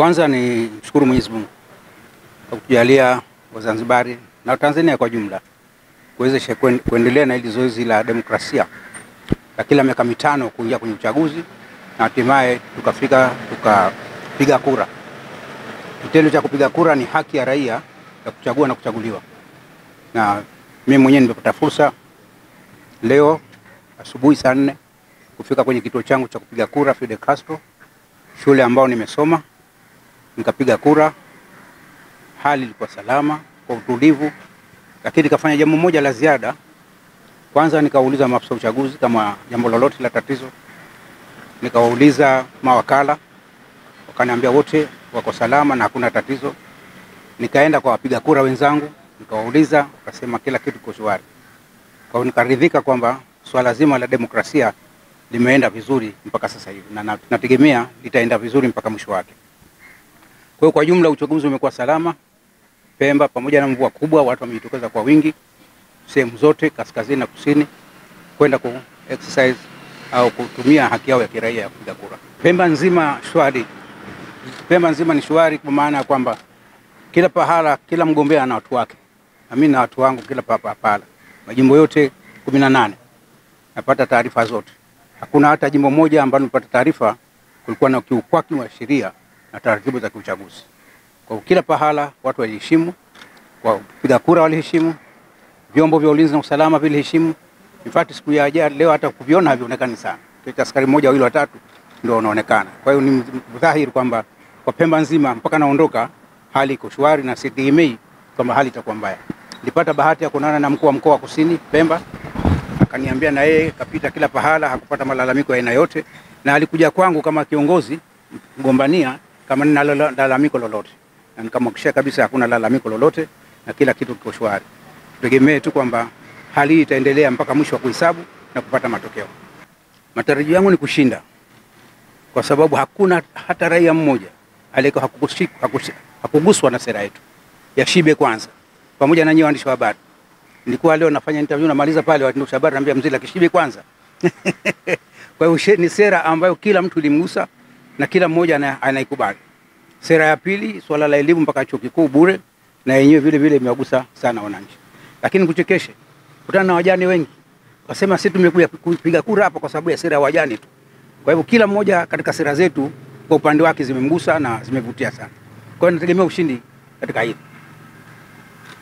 Kwanza ni shukuru Mwenyezi Mungu kwa kutujalia Wazanzibari na Tanzania kwa jumla kuwezesha kuendelea na hili zoezi la demokrasia la kila miaka mitano kuingia kwenye uchaguzi na hatimaye tukapiga kura. Kitendo cha kupiga kura ni haki ya raia ya kuchagua na kuchaguliwa. Na mimi mwenyewe nimepata fursa leo asubuhi saa 4 kufika kwenye kituo changu cha kupiga kura Fidel Castro, shule ambao nimesoma, nikapiga kura. Hali ilikuwa salama, kwa utulivu, lakini nikafanya jambo moja la ziada. Kwanza nikauliza maafisa uchaguzi kama jambo lolote la tatizo. Nikawauliza mawakala, wakaniambia wote wako salama na hakuna tatizo. Nikaenda kwa wapiga kura wenzangu, nikawauliza, wakasema kila kitu kiko shwari. Kwa hiyo nikaridhika kwamba swala zima la demokrasia limeenda vizuri mpaka sasa hivi na nategemea litaenda vizuri mpaka mwisho wake. Kwa hiyo kwa jumla uchaguzi umekuwa salama. Pemba pamoja na mvua kubwa, watu wamejitokeza kwa wingi sehemu zote kaskazini na kusini kwenda ku exercise au kutumia haki yao ya kiraia ya kupiga kura. Pemba nzima shwari. Pemba nzima ni shwari kwa maana ya kwamba kila pahala, kila mgombea ana watu wake. Na mimi na watu wangu kila pahala. Majimbo yote 18 napata taarifa zote. Hakuna hata jimbo moja ambalo nilipata taarifa kulikuwa na ukiukwaji wa sheria na taratibu za uchaguzi. Kwa kila pahala watu waliheshimu, kwa kupiga kura waliheshimu, vyombo vya ulinzi na usalama viliheshimu. In fact siku ya ajali leo hata kuviona havionekani sana. Kwa askari mmoja wawili watatu ndio wanaonekana. Kwa hiyo ni dhahiri kwamba kwa Pemba nzima mpaka naondoka hali iko shwari na sitegemei kwamba hali itakuwa mbaya. Nilipata bahati ya kuonana na mkuu wa mkoa wa Kusini Pemba, akaniambia na yeye kapita kila pahala, hakupata malalamiko ya aina yote, na alikuja kwangu kama kiongozi mgombania kama nina lalamiko lolote. Na nikamhakikishia kabisa hakuna lalamiko lolote na kila kitu kiko shwari. Tutegemee tu kwamba hali hii itaendelea mpaka mwisho wa kuhesabu na kupata matokeo. Matarajio yangu ni kushinda, kwa sababu hakuna hata raia mmoja aliyekuwa hakuguswa na sera yetu ya shibe kwanza. Pamoja na nyinyi waandishi wa habari, nilikuwa leo nafanya interview namaliza pale waandishi wa habari naambia mzee la kishibe kwanza. Kwa hiyo ni sera ambayo kila mtu ilimgusa na kila mmoja anaikubali. Sera ya pili, swala la elimu mpaka chuo kikuu bure, na yenyewe vile vile imewagusa sana wananchi. Lakini kuchekeshe, kutana na wajane wengi wasema sisi tumekuja kupiga kura hapa kwa sababu ya sera ya wajane tu. Kwa hivyo kila mmoja katika sera zetu kwa upande wake zimemgusa na zimevutia sana. Kwa hiyo nategemea ushindi katika hili.